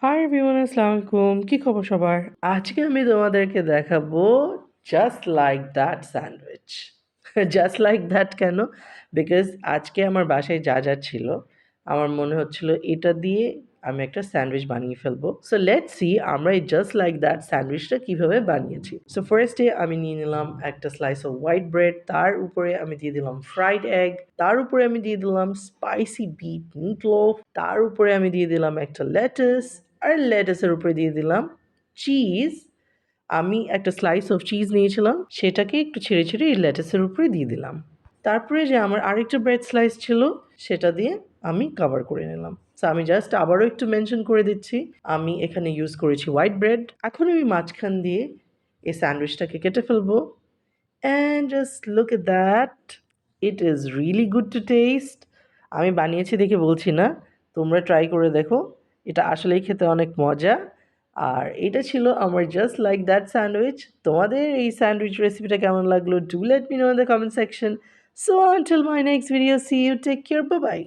Hi everyone, আসসালামু আলাইকুম। কি খবর সবার? আজকে আমি তোমাদেরকে দেখাবো just like that sandwich. Just like that কেন? বিকজ আজকে আমার বাসায় যা ছিল, আমার মনে হচ্ছিল এটা দিয়ে আমি একটা স্যান্ডউইচ বানিয়ে ফেলবো। সো লেটস সি আমরা এই জাস্ট লাইক দ্যাট স্যান্ডউইচটা কিভাবে বানিয়েছি। সো ফার্স্টে আমি নিয়ে নিলাম একটা স্লাইস অফ হোয়াইট ব্রেড, তার উপরে আমি দিয়ে দিলাম ফ্রাইড এগ, তার উপরে আমি দিয়ে দিলাম স্পাইসি বিট মিট লোফ, তার উপরে আমি দিয়ে দিলাম একটা লেটাস, আর লেটাসের উপরে দিয়ে দিলাম চিজ। আমি একটা স্লাইস অফ চিজ নিয়েছিলাম, সেটাকে একটু ছেড়ে ছেড়ে এই লেটাসের উপরে দিয়ে দিলাম। তারপরে যে আমার আরেকটা ব্রেড স্লাইস ছিল, সেটা দিয়ে আমি কভার করে নিলাম। সো আমি জাস্ট আবারও একটু মেনশন করে দিচ্ছি, আমি এখানে ইউজ করেছি হোয়াইট ব্রেড। এখন আমি মাঝখান দিয়ে এই স্যান্ডউইচটাকে কেটে ফেলবো। And just look at that, it is really good to taste. আমি বানিয়েছি দেখে বলছি না, তোমরা ট্রাই করে দেখো, এটা আসলেই খেতে অনেক মজা। আর এটা ছিল আমার জাস্ট লাইক দ্যাট স্যান্ডউইচ। তোমাদের এই স্যান্ডউইচ রেসিপিটা কেমন লাগলো, do let me know in the comment section. So until my next video, see you, take care, bye by.